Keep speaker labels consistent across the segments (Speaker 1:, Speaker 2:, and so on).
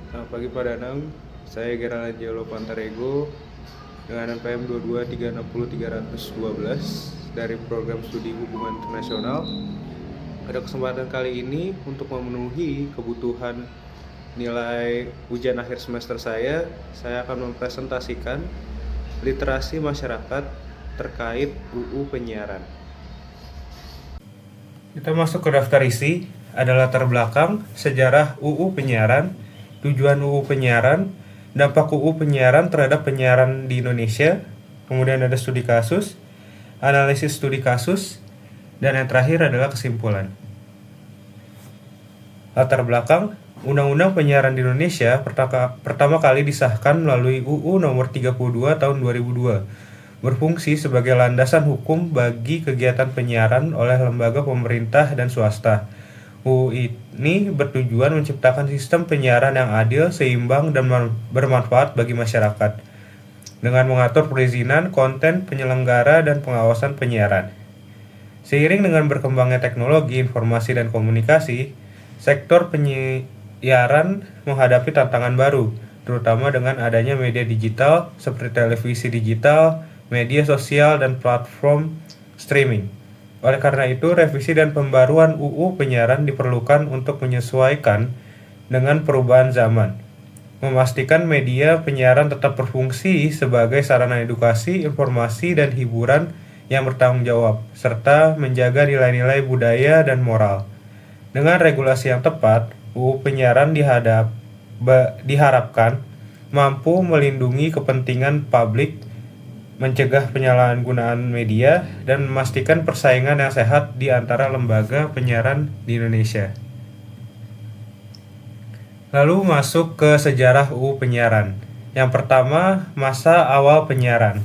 Speaker 1: Selamat pagi Pak Danang, saya Gerald Angelo Pantarego dengan NPM 22360-312 dari Program Studi Hubungan Internasional. Pada kesempatan kali ini untuk memenuhi kebutuhan nilai ujian akhir semester saya akan mempresentasikan literasi masyarakat terkait UU Penyiaran. Kita masuk ke daftar isi, ada latar belakang, sejarah UU Penyiaran, tujuan UU Penyiaran, dampak UU Penyiaran terhadap penyiaran di Indonesia, kemudian ada studi kasus, analisis studi kasus, dan yang terakhir adalah kesimpulan. Latar belakang, Undang-Undang Penyiaran di Indonesia pertama kali disahkan melalui UU Nomor 32 Tahun 2002, berfungsi sebagai landasan hukum bagi kegiatan penyiaran oleh lembaga pemerintah dan swasta. UU ini bertujuan menciptakan sistem penyiaran yang adil, seimbang, dan bermanfaat bagi masyarakat, dengan mengatur perizinan, konten, penyelenggara, dan pengawasan penyiaran. Seiring dengan berkembangnya teknologi informasi dan komunikasi, sektor penyiaran menghadapi tantangan baru, terutama dengan adanya media digital seperti televisi digital, media sosial, dan platform streaming. Oleh karena itu, revisi dan pembaruan UU Penyiaran diperlukan untuk menyesuaikan dengan perubahan zaman, memastikan media penyiaran tetap berfungsi sebagai sarana edukasi, informasi, dan hiburan yang bertanggung jawab, serta menjaga nilai-nilai budaya dan moral. Dengan regulasi yang tepat, UU Penyiaran diharapkan mampu melindungi kepentingan publik, mencegah penyalahgunaan media, dan memastikan persaingan yang sehat di antara lembaga penyiaran di Indonesia. Lalu masuk ke sejarah UU Penyiaran. Yang pertama, masa awal penyiaran.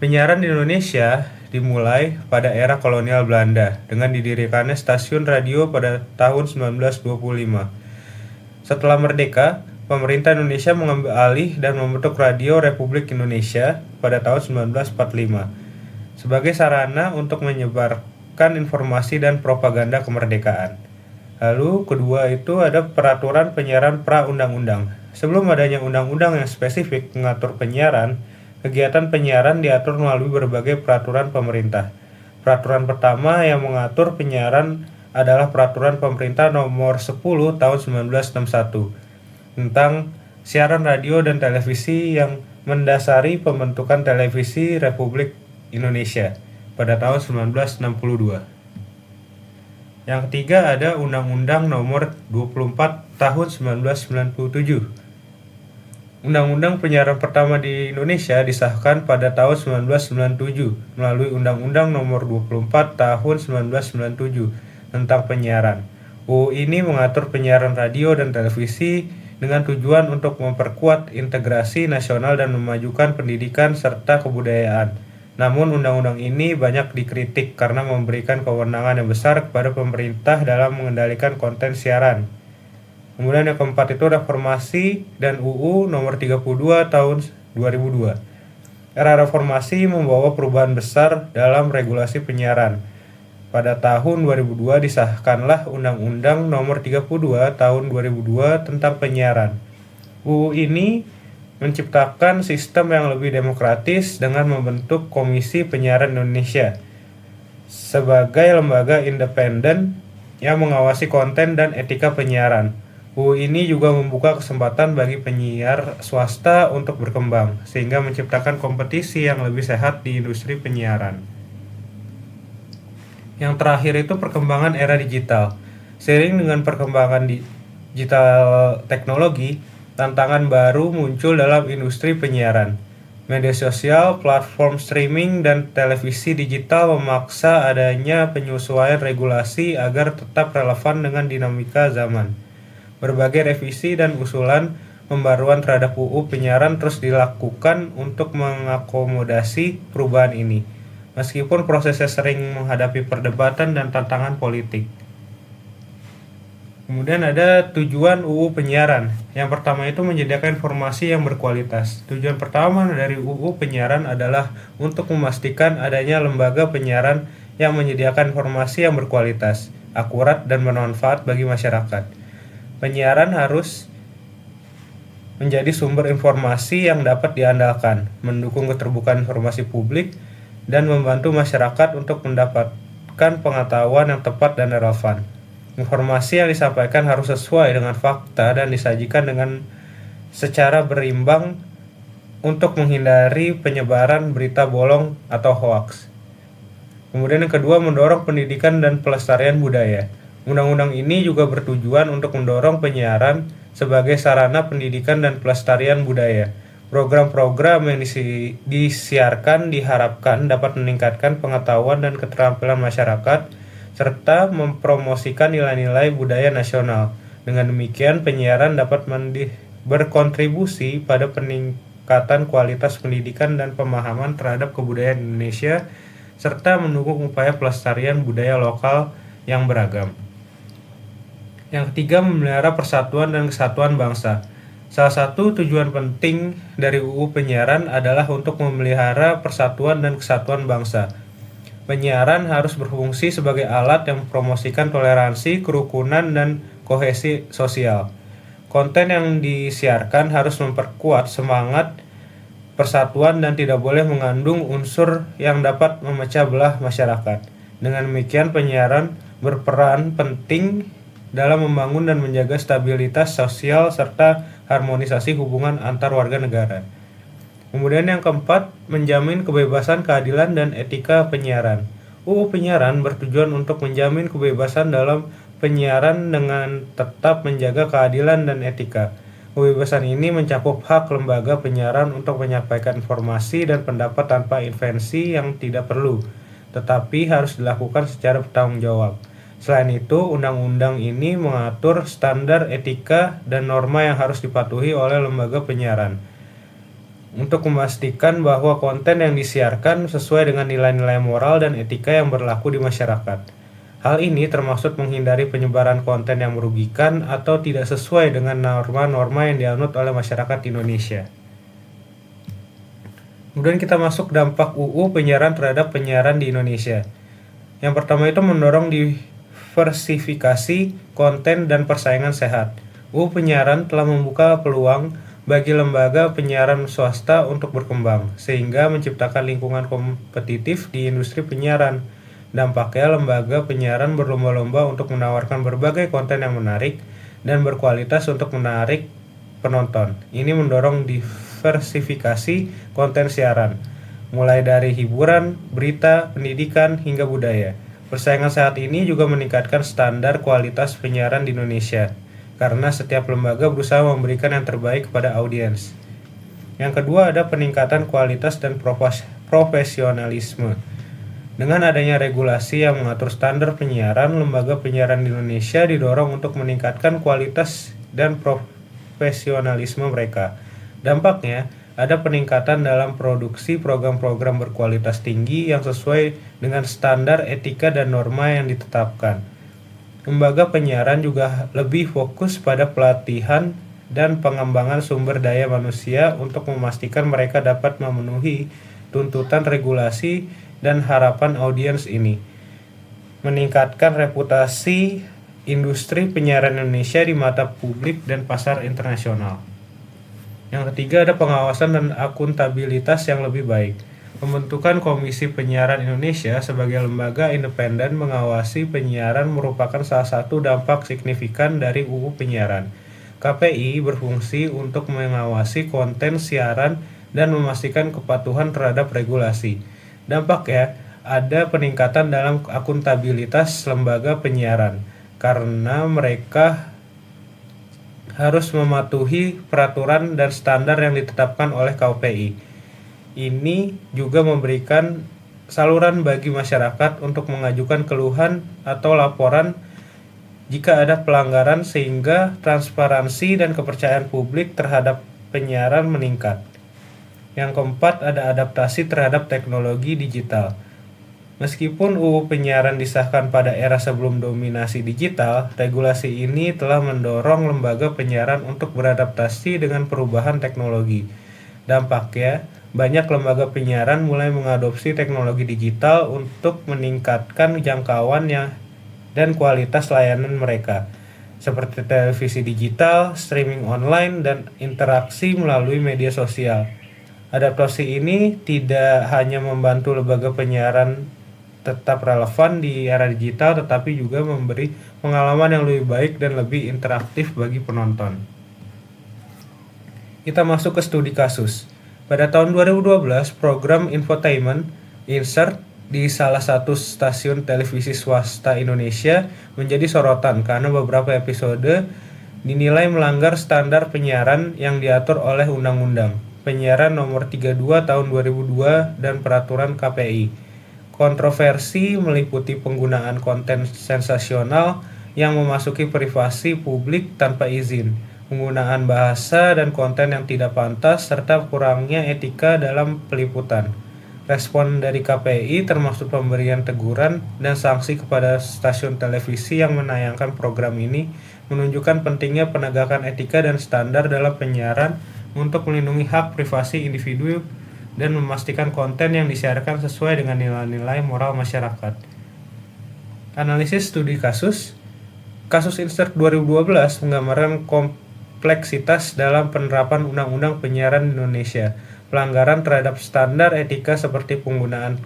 Speaker 1: Penyiaran di Indonesia dimulai pada era kolonial Belanda dengan didirikannya stasiun radio pada tahun 1925. Setelah merdeka, pemerintah Indonesia mengambil alih dan membentuk Radio Republik Indonesia pada tahun 1945 sebagai sarana untuk menyebarkan informasi dan propaganda kemerdekaan. Lalu kedua itu ada peraturan penyiaran pra-undang-undang. Sebelum adanya undang-undang yang spesifik mengatur penyiaran, kegiatan penyiaran diatur melalui berbagai peraturan pemerintah. Peraturan pertama yang mengatur penyiaran adalah Peraturan Pemerintah Nomor 10 Tahun 1961 tentang siaran radio dan televisi yang mendasari pembentukan Televisi Republik Indonesia pada tahun 1962. Yang ketiga ada Undang-Undang Nomor 24 Tahun 1997. Undang-Undang penyiaran pertama di Indonesia disahkan pada tahun 1997 melalui Undang-Undang Nomor 24 Tahun 1997 tentang penyiaran. UU ini mengatur penyiaran radio dan televisi dengan tujuan untuk memperkuat integrasi nasional dan memajukan pendidikan serta kebudayaan. Namun undang-undang ini banyak dikritik karena memberikan kewenangan yang besar kepada pemerintah dalam mengendalikan konten siaran. Kemudian yang keempat itu reformasi dan UU Nomor 32 Tahun 2002. Era reformasi membawa perubahan besar dalam regulasi penyiaran. Pada tahun 2002 disahkanlah Undang-Undang Nomor 32 Tahun 2002 tentang penyiaran. UU ini menciptakan sistem yang lebih demokratis dengan membentuk Komisi Penyiaran Indonesia sebagai lembaga independen yang mengawasi konten dan etika penyiaran. UU ini juga membuka kesempatan bagi penyiar swasta untuk berkembang, sehingga menciptakan kompetisi yang lebih sehat di industri penyiaran. Yang terakhir itu perkembangan era digital. Seiring dengan perkembangan digital teknologi, tantangan baru muncul dalam industri penyiaran. Media sosial, platform streaming, dan televisi digital memaksa adanya penyesuaian regulasi agar tetap relevan dengan dinamika zaman. Berbagai revisi dan usulan pembaruan terhadap UU Penyiaran terus dilakukan untuk mengakomodasi perubahan ini, meskipun prosesnya sering menghadapi perdebatan dan tantangan politik. Kemudian ada tujuan UU Penyiaran. Yang pertama itu menyediakan informasi yang berkualitas. Tujuan pertama dari UU Penyiaran adalah untuk memastikan adanya lembaga penyiaran yang menyediakan informasi yang berkualitas, akurat, dan bermanfaat bagi masyarakat. Penyiaran harus menjadi sumber informasi yang dapat diandalkan, mendukung keterbukaan informasi publik, dan membantu masyarakat untuk mendapatkan pengetahuan yang tepat dan relevan. Informasi yang disampaikan harus sesuai dengan fakta dan disajikan dengan secara berimbang untuk menghindari penyebaran berita bolong atau hoaks. Kemudian yang kedua, mendorong pendidikan dan pelestarian budaya. Undang-undang ini juga bertujuan untuk mendorong penyiaran sebagai sarana pendidikan dan pelestarian budaya. Program-program yang disiarkan diharapkan dapat meningkatkan pengetahuan dan keterampilan masyarakat, serta mempromosikan nilai-nilai budaya nasional. Dengan demikian, penyiaran dapat berkontribusi pada peningkatan kualitas pendidikan dan pemahaman terhadap kebudayaan Indonesia, serta mendukung upaya pelestarian budaya lokal yang beragam. Yang ketiga, memelihara persatuan dan kesatuan bangsa. Salah satu tujuan penting dari UU Penyiaran adalah untuk memelihara persatuan dan kesatuan bangsa. Penyiaran harus berfungsi sebagai alat yang mempromosikan toleransi, kerukunan, dan kohesi sosial. Konten yang disiarkan harus memperkuat semangat persatuan dan tidak boleh mengandung unsur yang dapat memecah belah masyarakat. Dengan demikian, penyiaran berperan penting dalam membangun dan menjaga stabilitas sosial serta harmonisasi hubungan antar warga negara. Kemudian yang keempat, menjamin kebebasan, keadilan, dan etika penyiaran. UU Penyiaran bertujuan untuk menjamin kebebasan dalam penyiaran dengan tetap menjaga keadilan dan etika. Kebebasan ini mencakup hak lembaga penyiaran untuk menyampaikan informasi dan pendapat tanpa intervensi yang tidak perlu, tetapi harus dilakukan secara bertanggung jawab. Selain itu, undang-undang ini mengatur standar etika dan norma yang harus dipatuhi oleh lembaga penyiaran untuk memastikan bahwa konten yang disiarkan sesuai dengan nilai-nilai moral dan etika yang berlaku di masyarakat. Hal ini termasuk menghindari penyebaran konten yang merugikan atau tidak sesuai dengan norma-norma yang dianut oleh masyarakat Indonesia. Kemudian kita masuk dampak UU Penyiaran terhadap penyiaran di Indonesia. Yang pertama itu mendorong diversifikasi konten dan persaingan sehat. UU Penyiaran telah membuka peluang bagi lembaga penyiaran swasta untuk berkembang, sehingga menciptakan lingkungan kompetitif di industri penyiaran. Dampaknya, lembaga penyiaran berlomba-lomba untuk menawarkan berbagai konten yang menarik dan berkualitas untuk menarik penonton. Ini mendorong diversifikasi konten siaran, mulai dari hiburan, berita, pendidikan, hingga budaya. Persaingan sehat ini juga meningkatkan standar kualitas penyiaran di Indonesia, karena setiap lembaga berusaha memberikan yang terbaik kepada audiens. Yang kedua, ada peningkatan kualitas dan profesionalisme. Dengan adanya regulasi yang mengatur standar penyiaran, lembaga penyiaran di Indonesia didorong untuk meningkatkan kualitas dan profesionalisme mereka. Dampaknya, ada peningkatan dalam produksi program-program berkualitas tinggi yang sesuai dengan standar etika dan norma yang ditetapkan. Lembaga penyiaran juga lebih fokus pada pelatihan dan pengembangan sumber daya manusia untuk memastikan mereka dapat memenuhi tuntutan regulasi dan harapan audiens ini. Meningkatkan reputasi industri penyiaran Indonesia di mata publik dan pasar internasional. Yang ketiga, ada pengawasan dan akuntabilitas yang lebih baik. Pembentukan Komisi Penyiaran Indonesia sebagai lembaga independen mengawasi penyiaran merupakan salah satu dampak signifikan dari UU Penyiaran. KPI berfungsi untuk mengawasi konten siaran dan memastikan kepatuhan terhadap regulasi. Dampaknya, ada peningkatan dalam akuntabilitas lembaga penyiaran, karena mereka harus mematuhi peraturan dan standar yang ditetapkan oleh KPI. Ini juga memberikan saluran bagi masyarakat untuk mengajukan keluhan atau laporan jika ada pelanggaran, sehingga transparansi dan kepercayaan publik terhadap penyiaran meningkat. Yang keempat, ada adaptasi terhadap teknologi digital. Meskipun UU Penyiaran disahkan pada era sebelum dominasi digital, regulasi ini telah mendorong lembaga penyiaran untuk beradaptasi dengan perubahan teknologi. Dampaknya, banyak lembaga penyiaran mulai mengadopsi teknologi digital untuk meningkatkan jangkauan dan kualitas layanan mereka. seperti televisi digital, streaming online, dan interaksi melalui media sosial. Adaptasi ini tidak hanya membantu lembaga penyiaran tetap relevan di era digital, tetapi juga memberi pengalaman yang lebih baik dan lebih interaktif bagi penonton. Kita masuk ke studi kasus. Pada tahun 2012, program infotainment Insert di salah satu stasiun televisi swasta Indonesia menjadi sorotan karena beberapa episode dinilai melanggar standar penyiaran yang diatur oleh Undang-Undang Penyiaran Nomor 32 Tahun 2002 dan Peraturan KPI. Kontroversi meliputi penggunaan konten sensasional yang memasuki privasi publik tanpa izin, penggunaan bahasa dan konten yang tidak pantas, serta kurangnya etika dalam peliputan. Respon dari KPI termasuk pemberian teguran dan sanksi kepada stasiun televisi yang menayangkan program ini menunjukkan pentingnya penegakan etika dan standar dalam penyiaran untuk melindungi hak privasi individu dan memastikan konten yang disiarkan sesuai dengan nilai-nilai moral masyarakat. Analisis studi kasus. Kasus Insert 2012 menggambarkan kompleksitas dalam penerapan Undang-Undang Penyiaran Indonesia, pelanggaran terhadap standar etika seperti penggunaan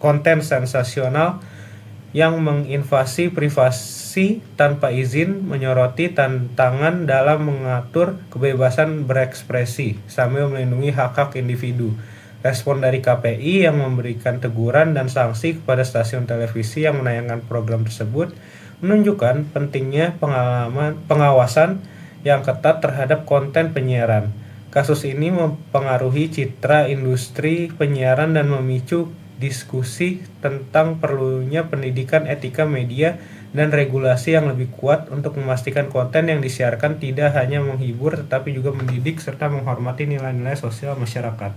Speaker 1: konten sensasional yang menginvasi privasi tanpa izin, menyoroti tantangan dalam mengatur kebebasan berekspresi sambil melindungi hak-hak individu. Respon dari KPI yang memberikan teguran dan sanksi kepada stasiun televisi yang menayangkan program tersebut menunjukkan pentingnya pengawasan yang ketat terhadap konten penyiaran. Kasus ini mempengaruhi citra industri penyiaran dan memicu diskusi tentang perlunya pendidikan etika media dan regulasi yang lebih kuat untuk memastikan konten yang disiarkan tidak hanya menghibur tetapi juga mendidik serta menghormati nilai-nilai sosial masyarakat.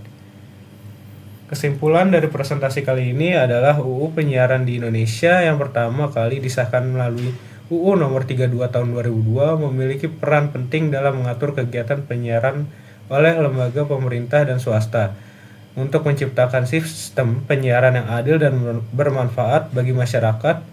Speaker 1: Kesimpulan dari presentasi kali ini adalah UU Penyiaran di Indonesia yang pertama kali disahkan melalui UU Nomor 32 Tahun 2002 memiliki peran penting dalam mengatur kegiatan penyiaran oleh lembaga pemerintah dan swasta untuk menciptakan sistem penyiaran yang adil dan bermanfaat bagi masyarakat.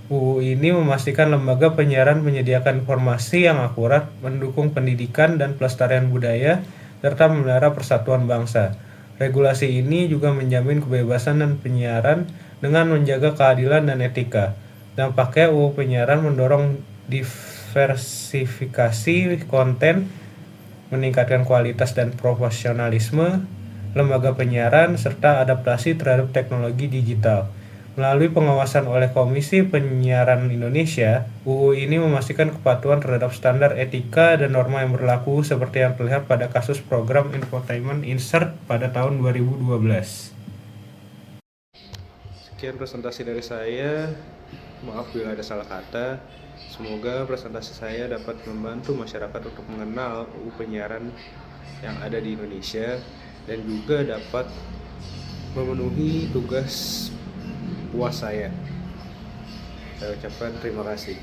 Speaker 1: UU ini memastikan lembaga penyiaran menyediakan informasi yang akurat, mendukung pendidikan dan pelestarian budaya, serta memelihara persatuan bangsa. Regulasi ini juga menjamin kebebasan dan penyiaran dengan menjaga keadilan dan etika. Dampaknya UU Penyiaran mendorong diversifikasi konten, meningkatkan kualitas dan profesionalisme lembaga penyiaran, serta adaptasi terhadap teknologi digital. Melalui pengawasan oleh Komisi Penyiaran Indonesia, UU ini memastikan kepatuhan terhadap standar etika dan norma yang berlaku seperti yang terlihat pada kasus program infotainment Insert pada tahun 2012. Sekian presentasi dari saya. Maaf bila ada salah kata. Semoga presentasi saya dapat membantu masyarakat untuk mengenal UU Penyiaran yang ada di Indonesia dan juga dapat memenuhi tugas puas saya. Saya ucapkan terima kasih.